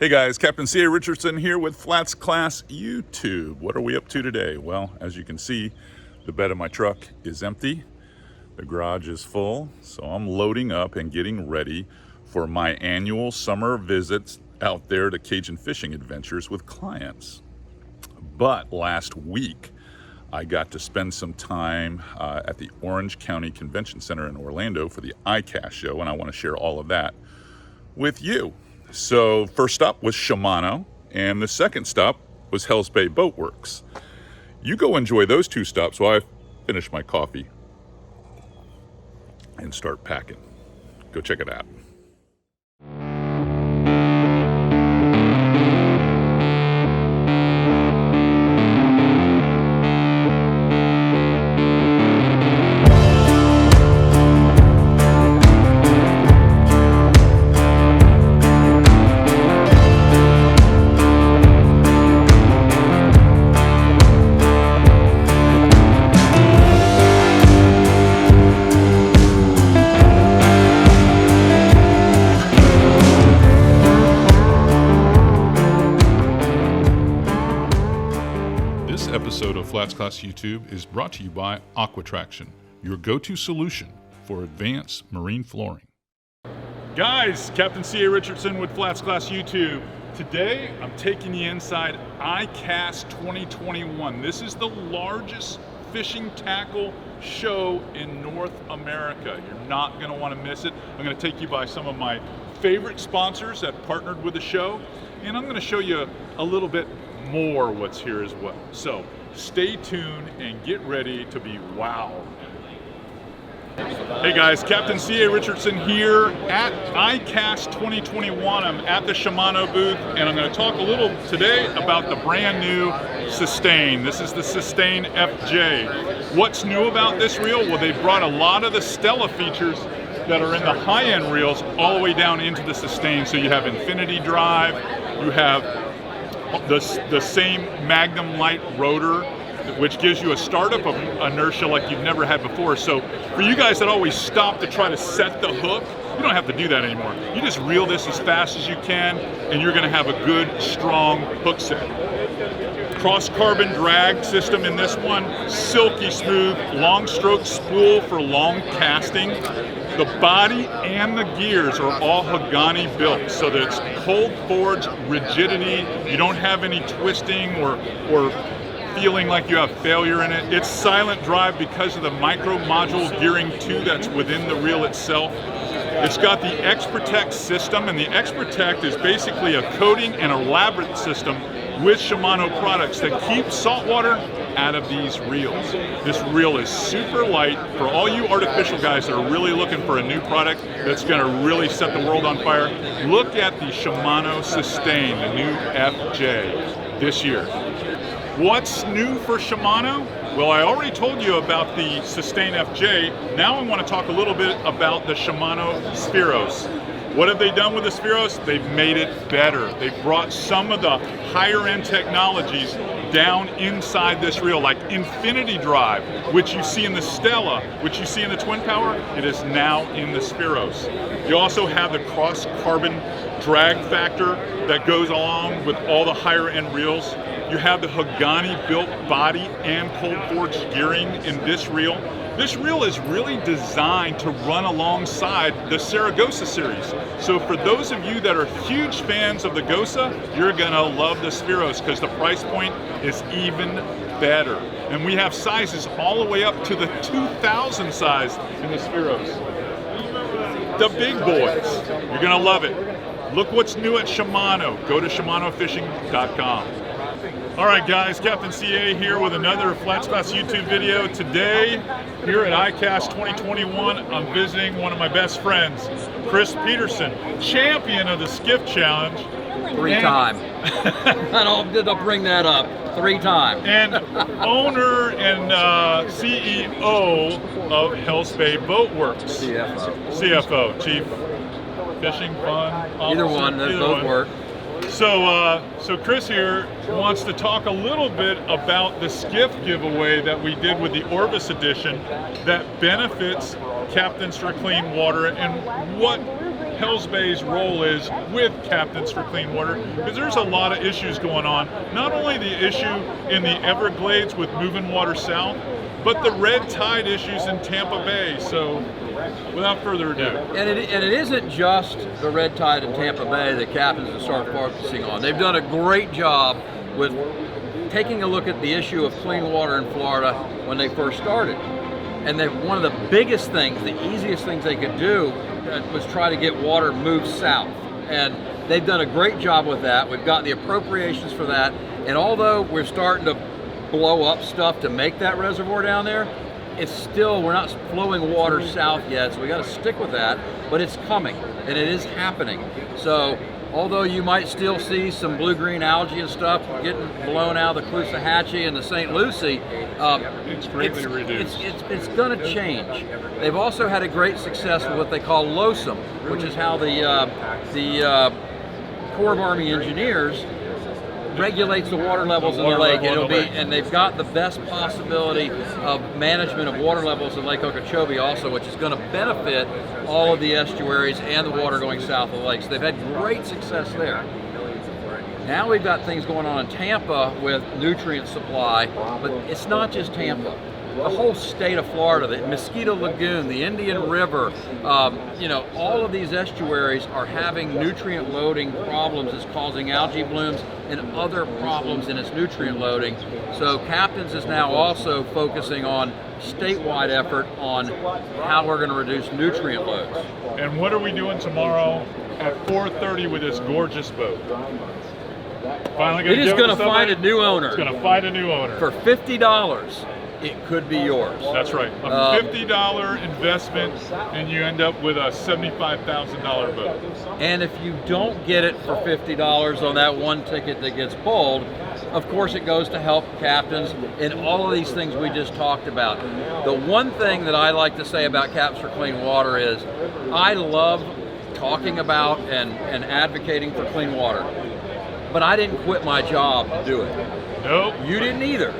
Hey guys, Captain C.A. Richardson here with Flats Class YouTube. What are we up to today? Well, as you can see, the bed of my truck is empty. The garage is full, so I'm loading up and getting ready for my annual summer visits out there to Cajun fishing adventures with clients. But last week, I got to spend some time at the Orange County Convention Center in Orlando for the ICAST show, and I want to share all of that with you. So first stop was Shimano, and the second stop was Hells Bay Boat Works. You go enjoy those two stops while I finish my coffee and start packing. Go check it out. Episode of Flats Class YouTube is brought to you by Aquatraction, your go-to solution for advanced marine flooring. Guys, Captain C.A. Richardson with Flats Class YouTube. Today, I'm taking you inside ICAST 2021. This is the largest fishing tackle show in North America. You're not going to want to miss it. I'm going to take you by some of my favorite sponsors that partnered with the show, and I'm going to show you a little bit more what's here as well. So stay tuned and get ready to be wowed. Hey guys, Captain C.A. Richardson here at ICAST 2021. I'm at the Shimano booth, and I'm going to talk a little today about the brand new Sustain. This is the Sustain FJ. What's new about this reel? Well, they brought a lot of the Stella features that are in the high-end reels all the way down into the Sustain. So you have infinity drive, you have the same Magnum Light rotor, which gives you a startup of inertia like you've never had before. So for you guys that always stop to try to set the hook, you don't have to do that anymore. You just reel this as fast as you can, and you're going to have a good, strong hook set. Cross carbon drag system in this one, silky smooth, long stroke spool for long casting. The body and the gears are all Hagani built, so that it's cold forged rigidity. You don't have any twisting or feeling like you have failure in it. It's silent drive because of the micro module gearing too that's within the reel itself. It's got the X-Protect system, and the X-Protect is basically a coating and a labyrinth system with Shimano products that keep saltwater out of these reels. This reel is super light for all you artificial guys that are really looking for a new product that's going to really set the world on fire. Look at the Shimano Sustain, the new FJ this year. What's new for Shimano? Well, I already told you about the Sustain FJ. Now I want to talk a little bit about the Shimano Spheros. What have they done with the Spheros? They've made it better. They've brought some of the higher end technologies down inside this reel, like infinity drive, which you see in the Stella, which you see in the Twin Power. It is now in the Spheros. You also have the cross carbon drag factor that goes along with all the higher end reels. You have the Hagani built body and cold forged gearing in this reel. This reel is really designed to run alongside the Saragossa series. So for those of you that are huge fans of the Gosa, you're gonna love the Spheros because the price point is even better. And we have sizes all the way up to the 2000 size in the Spheros. The big boys, you're gonna love it. Look what's new at Shimano. Go to ShimanoFishing.com. All right, guys, Captain CA here with another Flats Class YouTube video. Today, here at ICAST 2021, I'm visiting one of my best friends, Chris Peterson, champion of the Skiff Challenge. Three-time. I'll bring that up. 3 times. And owner and CEO of Hells Bay Boat Works. CFO, Chief Fishing Fun Officer. Either one, those both work. So Chris here wants to talk a little bit about the Skiff giveaway that we did with the Orvis edition that benefits Captains for Clean Water, and what Hells Bay's role is with Captains for Clean Water, because there's a lot of issues going on. Not only the issue in the Everglades with moving water south, but the red tide issues in Tampa Bay. So without further ado. And it isn't just the red tide in Tampa Bay that Captains have started focusing on. They've done a great job with taking a look at the issue of clean water in Florida when they first started. And one of the biggest things, the easiest things they could do was try to get water moved south. And they've done a great job with that. We've got the appropriations for that. And although we're starting to blow up stuff to make that reservoir down there, it's still, we're not flowing water south yet, so we got to stick with that, but it's coming, and it is happening. So although you might still see some blue-green algae and stuff getting blown out of the Caloosahatchee and the St. Lucie, it's greatly reduced. It's going to change. They've also had a great success with what they call LOSM, which is how the Corps of Army Engineers regulates the water levels in the lake. And they've got the best possibility of management of water levels in Lake Okeechobee also, which is going to benefit all of the estuaries and the water going south of the lake. So they've had great success there. Now we've got things going on in Tampa with nutrient supply, but it's not just Tampa. The whole state of Florida, the Mosquito Lagoon, the Indian River, all of these estuaries are having nutrient loading problems. It's causing algae blooms and other problems in its nutrient loading. So Captains is now also focusing on statewide effort on how we're going to reduce nutrient loads. And what are we doing tomorrow at 4:30 with this gorgeous boat? Finally It is going to find a new owner. It's going to find a new owner. For $50. It could be yours. That's right. A $50 investment, and you end up with a $75,000 boat. And if you don't get it for $50 on that one ticket that gets pulled, of course it goes to help Captains in all of these things we just talked about. The one thing that I like to say about Captains for Clean Water is I love talking about and advocating for clean water, but I didn't quit my job to do it. No. You didn't either.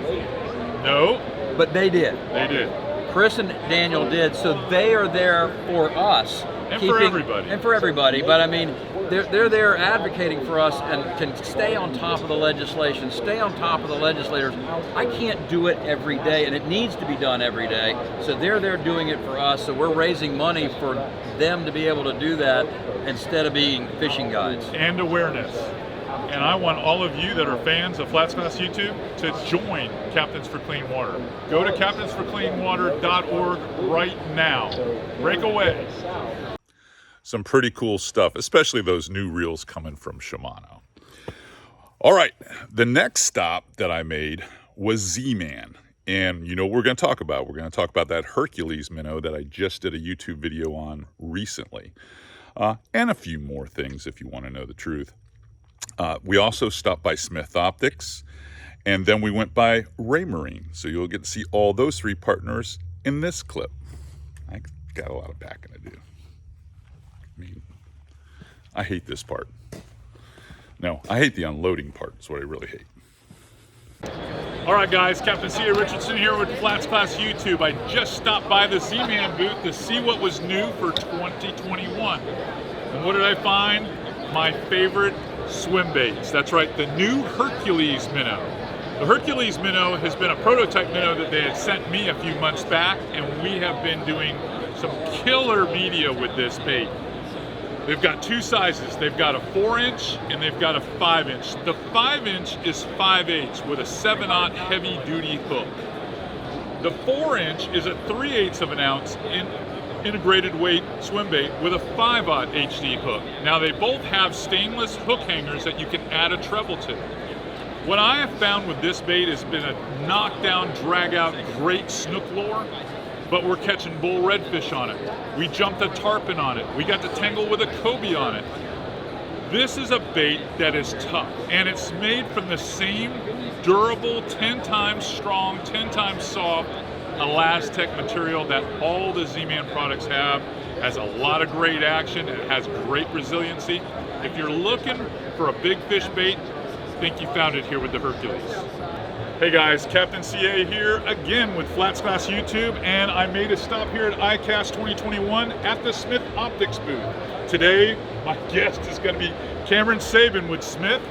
No. But they did. They did. Chris and Daniel did, so they are there for us. And for everybody. And for everybody, but I mean, they're there advocating for us and can stay on top of the legislation, stay on top of the legislators. I can't do it every day, and it needs to be done every day, so they're there doing it for us, so we're raising money for them to be able to do that instead of being fishing guides. And awareness. And I want all of you that are fans of Flats Pass YouTube to join Captains for Clean Water. Go to captainsforcleanwater.org right now. Break away. Some pretty cool stuff, especially those new reels coming from Shimano. All right, the next stop that I made was Z-Man. And you know what we're going to talk about? We're going to talk about that Hercules Minnow that I just did a YouTube video on recently. And a few more things if you want to know the truth. We also stopped by Smith Optics, and then we went by Raymarine. So you'll get to see all those three partners in this clip. I got a lot of packing to do. I mean, I hate this part. No, I hate the unloading part. That's what I really hate. All right, guys, Captain C.A. Richardson here with Flats Class YouTube. I just stopped by the Z-Man booth to see what was new for 2021. And what did I find? My favorite swim baits. That's right, the new Hercules Minnow. The Hercules Minnow has been a prototype minnow that they had sent me a few months back, and we have been doing some killer media with this bait. They've got two sizes. They've got a 4-inch and they've got a 5-inch. The 5-inch is 5/8 with a 7/0 heavy duty hook. The 4-inch is a 3/8 of an ounce integrated weight swim bait with a 5/0 HD hook. Now they both have stainless hook hangers that you can add a treble to. What I have found with this bait has been a knockdown, drag out, great snook lure, but we're catching bull redfish on it. We jumped a tarpon on it. We got to tangle with a cobia on it. This is a bait that is tough, and it's made from the same durable, 10 times strong, 10 times soft Elastec material that all the Z-Man products have. Has a lot of great action. It has great resiliency. If you're looking for a big fish bait, I think you found it here with the Hercules. Hey guys, Captain CA here again with Flats Glass YouTube, and I made a stop here at ICAST 2021 at the Smith Optics booth. Today, my guest is going to be Cameron Sabin with Smith.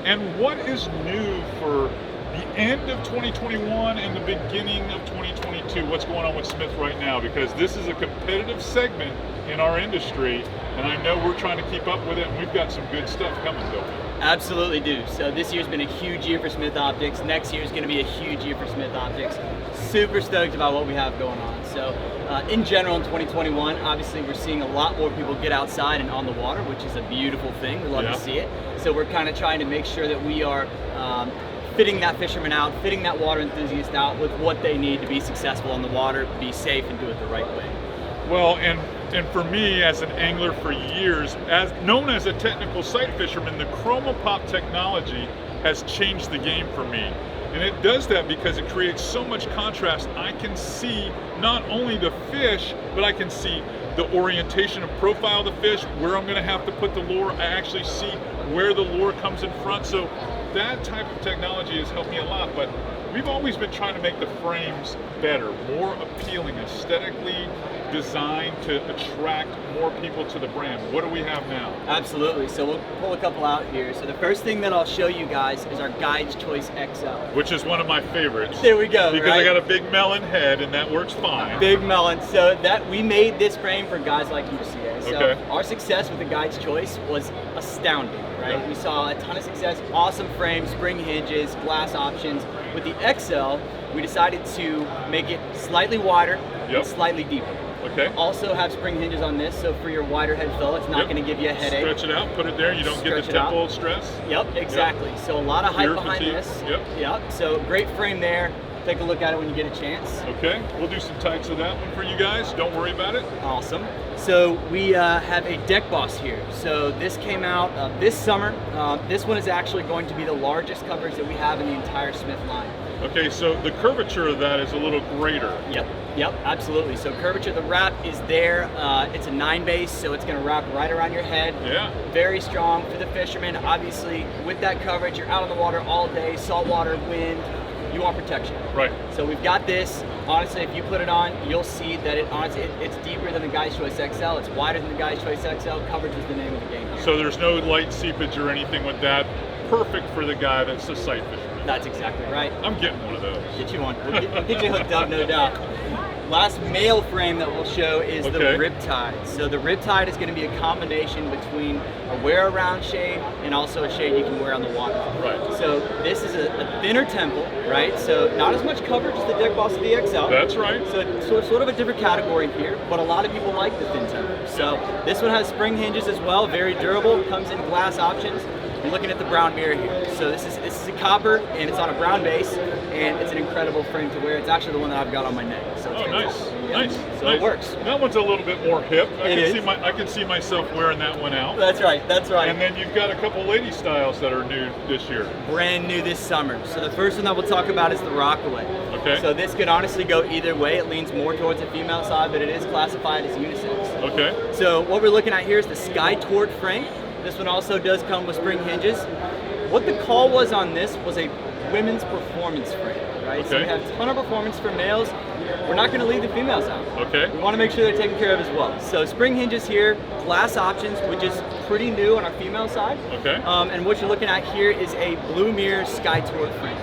And what is new for the end of 2021 and the beginning of 2022? What's going on with Smith right now? Because this is a competitive segment in our industry, and I know we're trying to keep up with it, and we've got some good stuff coming, don't we? Absolutely do. So this year's been a huge year for Smith Optics. Next year's going to be a huge year for Smith Optics. Super stoked about what we have going on. So in general in 2021, obviously we're seeing a lot more people get outside and on the water, which is a beautiful thing. We love to see it. So we're kind of trying to make sure that we are fitting that fisherman out, fitting that water enthusiast out with what they need to be successful on the water, be safe, and do it the right way. Well, and for me as an angler for years, as known as a technical sight fisherman, the ChromaPop technology has changed the game for me. And it does that because it creates so much contrast. I can see not only the fish, but I can see the orientation of profile of the fish, where I'm going to have to put the lure. I actually see where the lure comes in front. So that type of technology has helped me a lot. But we've always been trying to make the frames better, more appealing, aesthetically designed to attract more people to the brand. What do we have now? Absolutely. So we'll pull a couple out here. So the first thing that I'll show you guys is our Guide's Choice XL. Which is one of my favorites. There we go. Because I got a big melon head and that works fine. Big melon. So that we made this frame for guys like you, CA. So our success with the Guide's Choice was astounding, right? Yeah. We saw a ton of success, awesome frame, spring hinges, glass options. With the XL, we decided to make it slightly wider and slightly deeper. Okay. Also have spring hinges on this, so for your wider head fill, it's not going to give you a headache. Stretch it out, put it there, you don't get the temple stress. Yep, exactly. So a lot of height behind this. Yep. So great frame there. Take a look at it when you get a chance. Okay, we'll do some tights of that one for you guys. Don't worry about it. Awesome. So we have a Deck Boss here. So this came out this summer. This one is actually going to be the largest coverage that we have in the entire Smith line. Okay, so the curvature of that is a little greater. Yep, absolutely. So curvature, the wrap is there. It's a 9 base, so it's going to wrap right around your head. Yeah. Very strong for the fisherman. Obviously, with that coverage, you're out on the water all day, saltwater, wind. You want protection. Right. So we've got this. Honestly, if you put it on, you'll see that it's deeper than the Guide's Choice XL. It's wider than the Guide's Choice XL. Coverage is the name of the game here. So there's no light seepage or anything with that. Perfect for the guy that's a sight fisherman. That's exactly right. I'm getting one of those. Get you one. We'll get you hooked up, no doubt. Last male frame that we'll show is the Riptide. So the Riptide is going to be a combination between a wear-around shade and also a shade you can wear on the water. Right. So this is a thinner temple, right? So not as much coverage as the Deck Boss DXL. That's right. So it's sort of a different category here, but a lot of people like the thin temple. So this one has spring hinges as well, very durable, comes in glass options. You're looking at the brown mirror here. So this is a copper, and it's on a brown base, and it's an incredible frame to wear. It's actually the one that I've got on my neck. So it's nice. So it works. That one's a little bit more hip. I can see myself wearing that one out. That's right. And then you've got a couple lady styles that are new this year. Brand new this summer. So the first one that we'll talk about is the Rockaway. Okay. So this could honestly go either way. It leans more towards the female side, but it is classified as unisex. Okay. So what we're looking at here is the Sky Tort frame. This one also does come with spring hinges. What the call was on this was a women's performance frame, right? Okay. So we have a ton of performance for males. We're not going to leave the females out. Okay. We want to make sure they're taken care of as well. So spring hinges here, glass options, which is pretty new on our female side. Okay. And what you're looking at here is a Blue Mirror Sky Tort frame.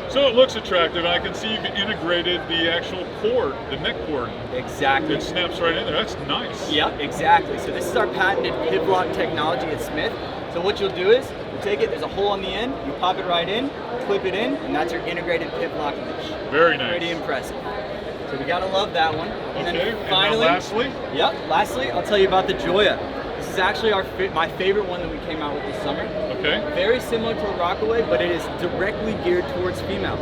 So it looks attractive, and I can see you've integrated the actual cord, the neck cord. Exactly. It snaps right in there. That's nice. Yep, exactly. So this is our patented pivot technology at Smith. So what you'll do is, you take it, there's a hole on the end, you pop it right in, clip it in, and that's your integrated pivot mesh. Very nice. Pretty impressive. So we gotta love that one. And then finally, lastly, I'll tell you about the Joya. This is actually my favorite one that we came out with this summer. Okay. Very similar to the Rockaway, but it is directly geared towards female.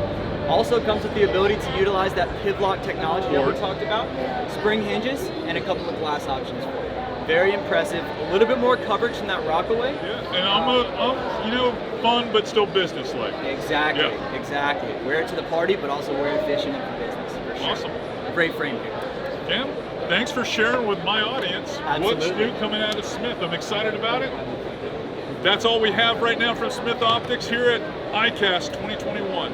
Also comes with the ability to utilize that pivot technology that we talked about, spring hinges, and a couple of glass options for it. Very impressive. A little bit more coverage than that Rockaway. Yeah, and I'm fun but still business-like. Exactly, exactly. Wear it to the party, but also wear it fishing and for business, for sure. Awesome. Great frame here. Cam, thanks for sharing with my audience what's new coming out of Smith. I'm excited about it. That's all we have right now from Smith Optics here at ICAST 2021.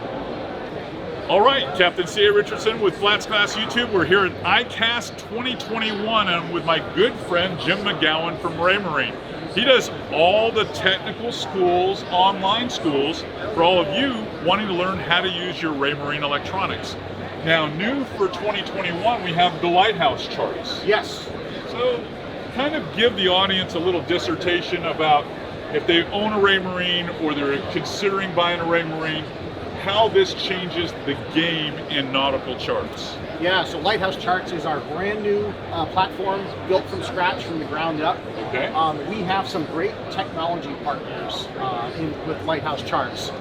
All right, Captain C.A. Richardson with Flats Class YouTube. We're here at ICAST 2021 and I'm with my good friend Jim McGowan from Raymarine. He does all the technical schools, online schools, for all of you wanting to learn how to use your Raymarine electronics. Now, new for 2021, we have the Lighthouse Charts. Yes. So, kind of give the audience a little dissertation about if they own a Raymarine or they're considering buying a Raymarine, how this changes the game in nautical charts. Yeah, so Lighthouse Charts is our brand new platform built from scratch from the ground up. Okay. We have some great technology partners with Lighthouse Charts.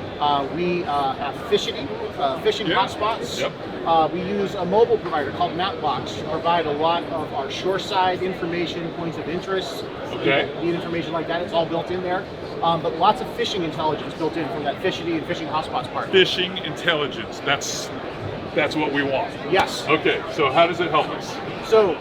We have fishing hotspots. Yep. We use a mobile provider called Mapbox to provide a lot of our shoreside information, points of interest. Okay. Need information like that, it's all built in there. But lots of fishing intelligence built in from that fishing and fishing hotspots part. Fishing intelligence, that's what we want. Yes. Okay, so how does it help us? So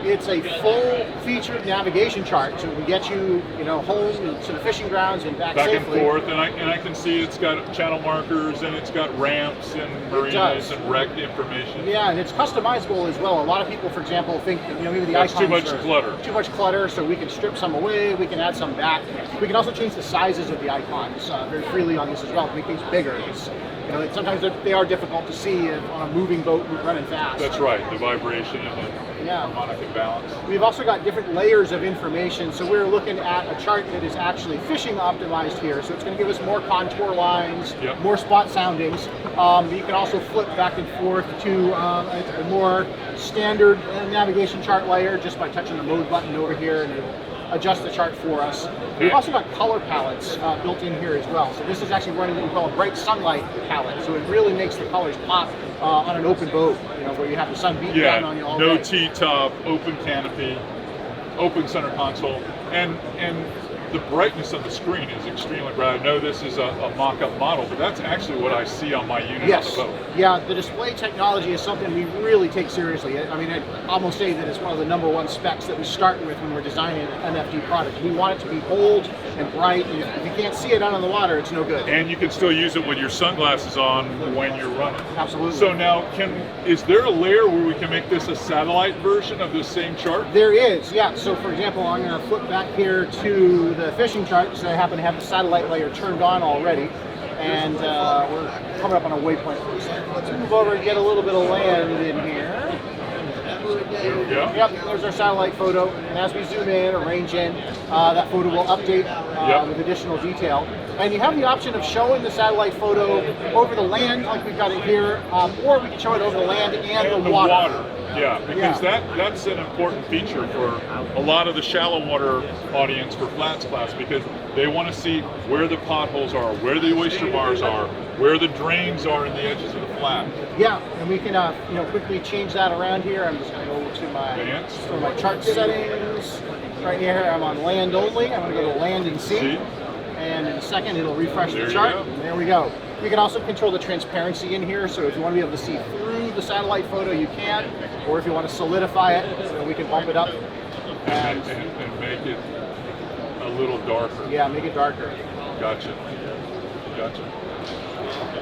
it's a full-featured navigation chart, so we get you, home to the fishing grounds and back safely. Back and forth, and I can see it's got channel markers and it's got ramps and marinas and wreck information. Yeah, and it's customizable as well. A lot of people, for example, think that maybe the That's icons too much are clutter. Too much clutter, so we can strip some away. We can add some back. We can also change the sizes of the icons very freely on this as well to make things bigger. Sometimes they are difficult to see on a moving boat running fast. That's right, the vibration and the harmonic imbalance. We've also got different layers of information, so we're looking at a chart that is actually fishing optimized here, so it's going to give us more contour lines, more spot soundings. You can also flip back and forth to a more standard navigation chart layer just by touching the mode button over here and adjust the chart for us. We've also got color palettes built in here as well. So this is actually running what we call a bright sunlight palette. So it really makes the colors pop on an open boat, where you have the sun beating down on you all no day. T-top, open canopy, open center console, and the brightness of the screen is extremely bright. I know this is a mock-up model, but that's actually what I see on my unit on the boat. Yeah, the display technology is something we really take seriously. I mean, I'd almost say that it's one of the #1 specs that we start with when we're designing an MFD product. We want it to be bold and bright, and if you can't see it out on the water, it's no good. And you can still use it with your sunglasses on when you're running. Absolutely. So now, is there a layer where we can make this a satellite version of this same chart? There is, yeah. So for example, I'm going to flip back here to the fishing chart because I happen to have the satellite layer turned on already. And we're coming up on a waypoint. Let's move over and get a little bit of land in here. There we go. Yep, there's our satellite photo. And as we zoom in or range in, that photo will update with additional detail. And you have the option of showing the satellite photo over the land, like we've got it here, or we can show it over the land and the water. Yeah, because that's an important feature for a lot of the shallow water audience for Flats Class, because they want to see where the potholes are, where the oyster bars are, where the drains are in the edges of the flat. Yeah, and we can quickly change that around here. I'm just going to go to my chart settings. Right here, I'm on land only. I'm going to go to land and sea. And in a second, it'll refresh the chart. And there we go. You can also control the transparency in here, so if you want to be able to see through the satellite photo, you can. Or if you want to solidify it, we can bump it up. And make it a little darker. Yeah, make it darker. Gotcha.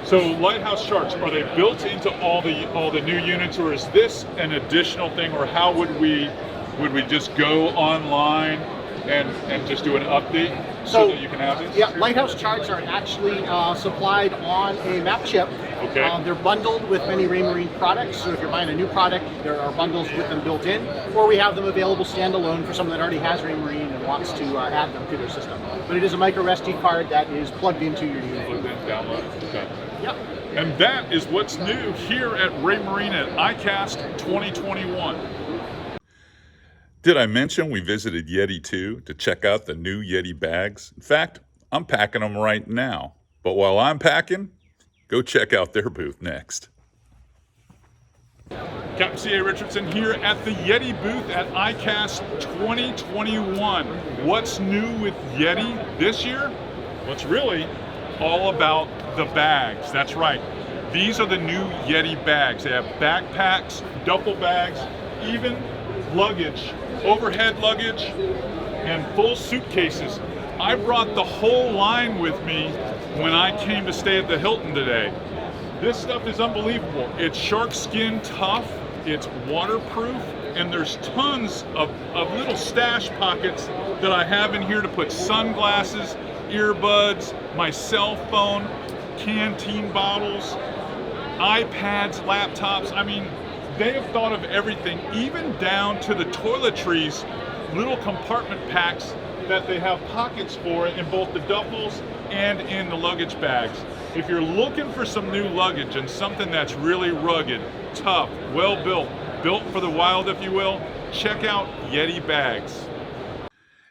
So Lighthouse Charts, are they built into all the new units, or is this an additional thing, or how would we just go online and just do an update so that you can have this? Yeah, Lighthouse Charts are actually supplied on a map chip. Okay. They're bundled with many Raymarine products, so if you're buying a new product, there are bundles with them built in, or we have them available standalone for someone that already has Raymarine and wants to add them to their system. But it is a micro SD card that is plugged into your unit. Plugged in, download. Okay. Yep. And that is what's new here at Raymarine at ICAST 2021. Did I mention we visited Yeti 2 to check out the new Yeti Bags? In fact, I'm packing them right now. But while I'm packing, go check out their booth next. Captain C.A. Richardson here at the Yeti booth at ICAST 2021. What's new with Yeti this year? Well, it's really all about the bags. That's right. These are the new Yeti bags. They have backpacks, duffel bags, even luggage, overhead luggage, and full suitcases. I brought the whole line with me when I came to stay at the Hilton today. This stuff is unbelievable. It's shark skin tough, it's waterproof, and there's tons of little stash pockets that I have in here to put sunglasses, earbuds, my cell phone, canteen bottles, iPads, laptops. I mean, they have thought of everything, even down to the toiletries, little compartment packs that they have pockets for in both the duffels and in the luggage bags. If you're looking for some new luggage and something that's really rugged, tough, well built, built for the wild, if you will, check out Yeti Bags.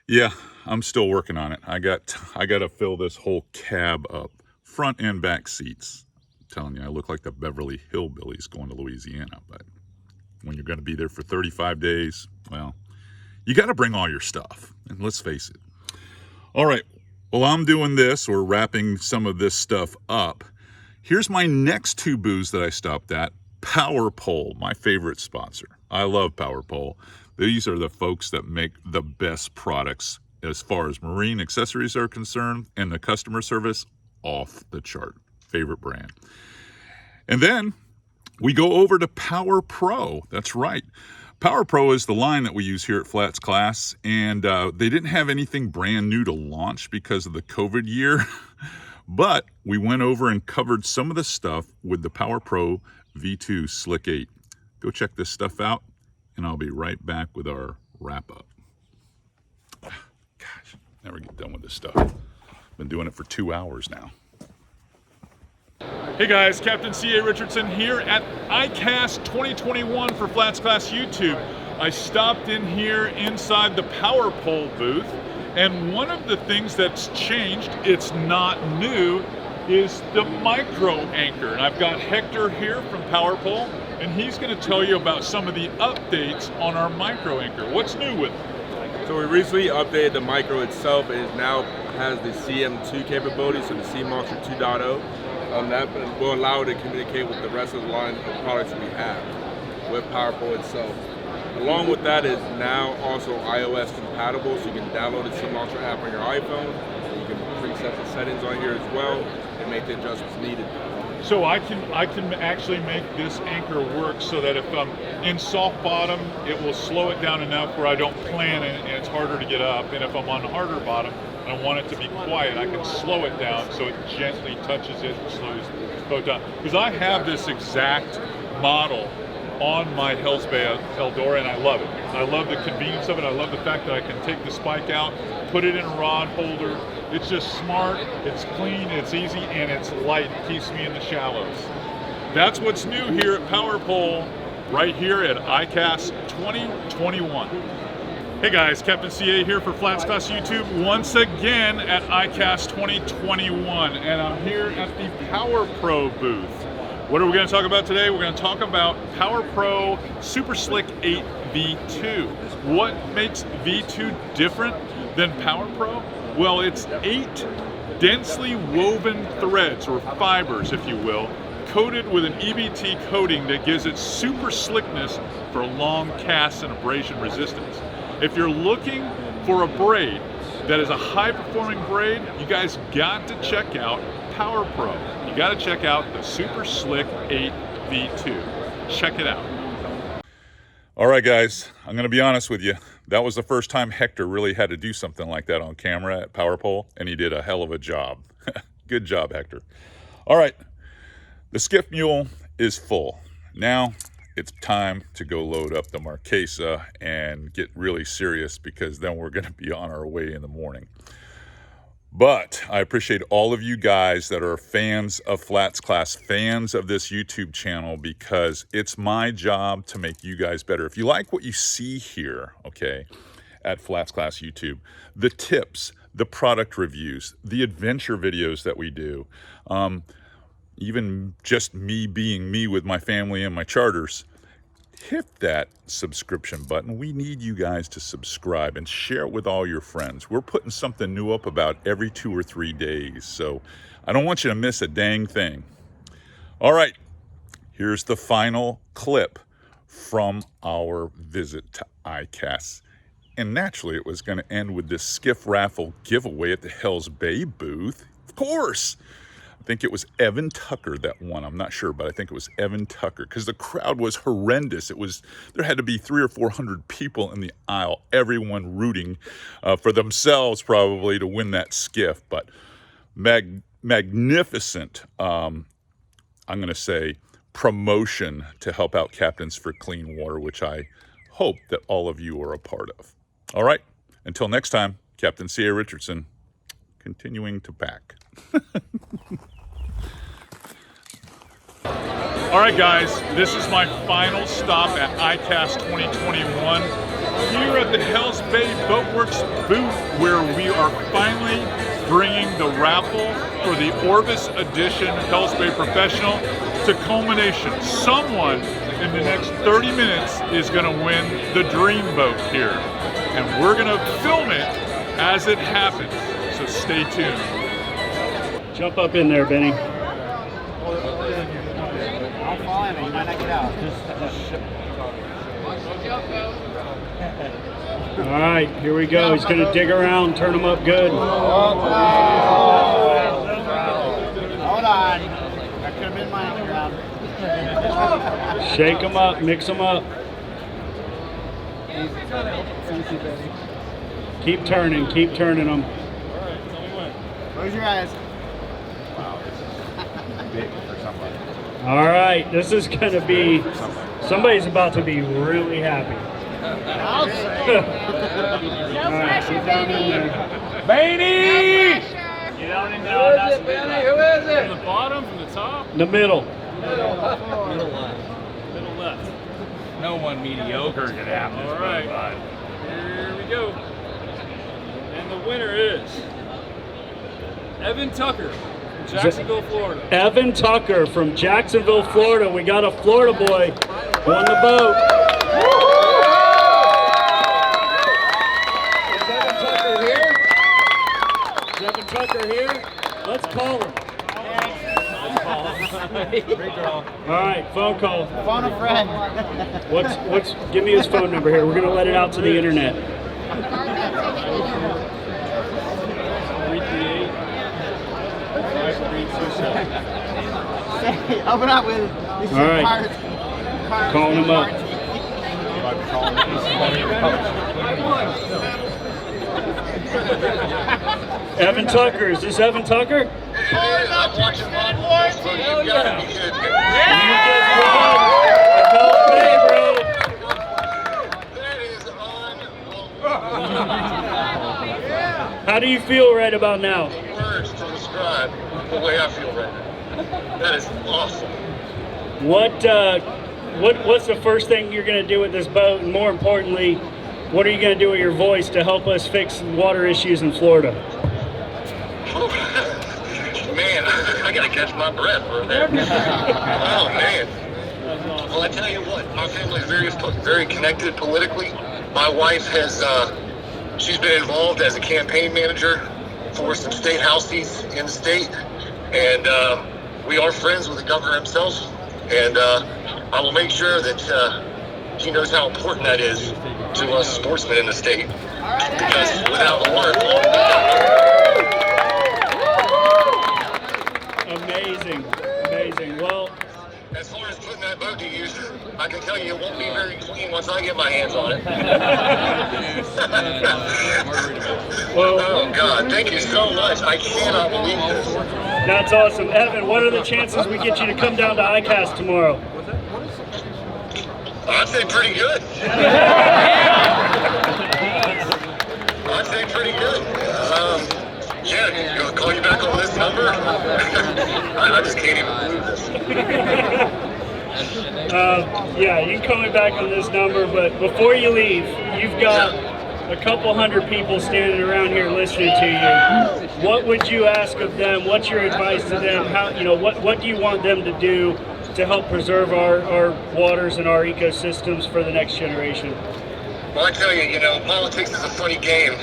Yeah, I'm still working on it. I got to fill this whole cab up, front and back seats. I'm telling you, I look like the Beverly Hillbillies going to Louisiana, but when you're going to be there for 35 days, well, you got to bring all your stuff, and let's face it. All right, well, I'm doing this, or wrapping some of this stuff up. Here's my next two booths that I stopped at. Power Pole, my favorite sponsor. I love Power Pole. These are the folks that make the best products as far as marine accessories are concerned, and the customer service, off the chart. Favorite brand. And then we go over to Power Pro. That's right. Power Pro is the line that we use here at Flats Class, and they didn't have anything brand new to launch because of the COVID year, but we went over and covered some of the stuff with the Power Pro V2 Slick 8. Go check this stuff out, and I'll be right back with our wrap-up. Gosh, never get done with this stuff. Been doing it for 2 hours now. Hey guys, Captain C.A. Richardson here at ICAST 2021 for Flats Class YouTube. I stopped in here inside the Power Pole booth, and one of the things that's changed, it's not new, is the micro anchor. And I've got Hector here from Power Pole, and he's going to tell you about some of the updates on our micro anchor. What's new with it? So we recently updated the micro itself. It now has the CM2 capability, so the Sea Monster 2.0. That will allow it to communicate with the rest of the line of products we have with Power Pole itself. Along with that is now also iOS compatible, so you can download the Sea Monster app on your iPhone. You can preset the settings on here as well and make the adjustments needed. So I can actually make this anchor work so that if I'm in soft bottom, it will slow it down enough where I don't plan it and it's harder to get up. And if I'm on harder bottom and I want it to be quiet, I can slow it down so it gently touches it and slows it down. Because I have this exact model on my Hells Bay Eldora, and I love it. I love the convenience of it. I love the fact that I can take the spike out, put it in a rod holder. It's just smart, it's clean, it's easy, and it's light. It keeps me in the shallows. That's what's new here at Power Pole, right here at ICAST 2021. Hey guys, Captain CA here for Flats Class YouTube once again at ICAST 2021, and I'm here at the Power Pro booth. What are we going to talk about today? We're going to talk about Power Pro Super Slick 8 V2. What makes V2 different than Power Pro? Well, it's 8 densely woven threads, or fibers if you will, coated with an EBT coating that gives it super slickness for long casts and abrasion resistance. If you're looking for a braid that is a high performing braid, you guys got to check out Power Pro. You got to check out the Super Slick 8 V2. Check it out. All right, guys, I'm going to be honest with you. That was the first time Hector really had to do something like that on camera at Power Pole, and he did a hell of a job. Good job, Hector. All right, the Skiff mule is full. Now it's time to go load up the Marquesa and get really serious, because then we're going to be on our way in the morning. But I appreciate all of you guys that are fans of Flats Class, fans of this YouTube channel, because it's my job to make you guys better. If you like what you see here, okay, at Flats Class YouTube, the tips, the product reviews, the adventure videos that we do, even just me being me with my family and my charters, hit that subscription button. We need you guys to subscribe and share it with all your friends. We're putting something new up about every 2 or 3 days, so I don't want you to miss a dang thing. All right, here's the final clip from our visit to ICAST. And naturally, it was going to end with this Skiff raffle giveaway at the Hells Bay booth. Of course, think it was Evan Tucker that won. I'm not sure, but I think it was Evan Tucker, because the crowd was horrendous. There had to be 300 or 400 people in the aisle, everyone rooting for themselves probably to win that skiff. But magnificent, I'm going to say, promotion to help out Captains for Clean Water, which I hope that all of you are a part of. All right, until next time, Captain C.A. Richardson, continuing to pack. All right, guys, this is my final stop at ICAST 2021 here at the Hells Bay Boatworks booth, where we are finally bringing the raffle for the Orvis Edition Hells Bay Professional to culmination. Someone in the next 30 minutes is going to win the dream boat here, and we're going to film it as it happens, so stay tuned. Jump up in there, Benny. I'll fall in it. You might not get out. All right, here we go. He's going to dig around, turn them up good. Hold on. That could have been my ground. Shake them up, mix them up. Keep turning them. Close your eyes. All right, this is going to be, somebody's about to be really happy. I'll say. No pressure, Benny. Benny! You don't even know that's Benny. Who is it? From the bottom, from the top, The middle. middle left. No one mediocre can have this. All right, here we go. And the winner is Evan Tucker from Jacksonville, Florida. Evan Tucker from Jacksonville, Florida. We got a Florida boy on the boat. Is Evan Tucker here? Is Evan Tucker here? Let's call him. All right, phone call. Phone a friend. Give me his phone number here. We're gonna let it out to the internet. 338-5327. Open up with it. All right. Calling him up. Evan Tucker, is this Evan Tucker? I'm watching live sports. You gotta be kidding me. That is unbelievable. How do you feel right about now? Words to describe the way I feel right now. That is awesome. What's the first thing you're going to do with this boat, and more importantly, what are you going to do with your voice to help us fix water issues in Florida? Man, I gotta catch my breath for a minute. Oh man. Well, I tell you what, my family is very connected politically. My wife has, she's been involved as a campaign manager for some state house seats in the state, and we are friends with the governor himself. And I will make sure that he knows how important that is to us sportsmen in the state. Because without the water, Amazing. Well, as far as putting that boat to use, I can tell you it won't be very clean once I get my hands on it. Oh God, thank you so much. I cannot believe this. that's awesome. Evan, what are the chances we get you to come down to ICAST tomorrow? I'd say pretty good. I'd say pretty good. Yeah, you want to call you back on this number? I just can't even believe this. Yeah, you can call me back on this number, but before you leave, you've got a couple hundred people standing around here listening to you. What would you ask of them? What's your advice to them? What do you want them to do to help preserve our waters and our ecosystems for the next generation? Well, I tell you, politics is a funny game.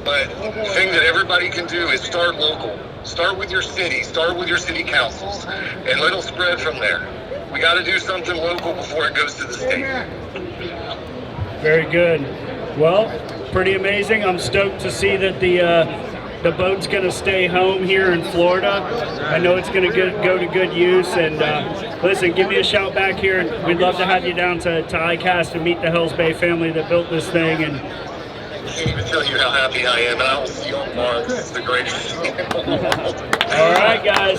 But the thing that everybody can do is start local. Start with your city. Start with your city councils. And it'll spread from there. We got to do something local before it goes to the state. Very good. Well, pretty amazing. I'm stoked to see that the the boat's going to stay home here in Florida. I know it's going to go to good use. And listen, give me a shout back here. We'd love to have you down to ICAST and meet the Hells Bay family that built this thing. And I can't even tell you how happy I am, and I will see you on tomorrow. This is the greatest thing in the world. all right, guys.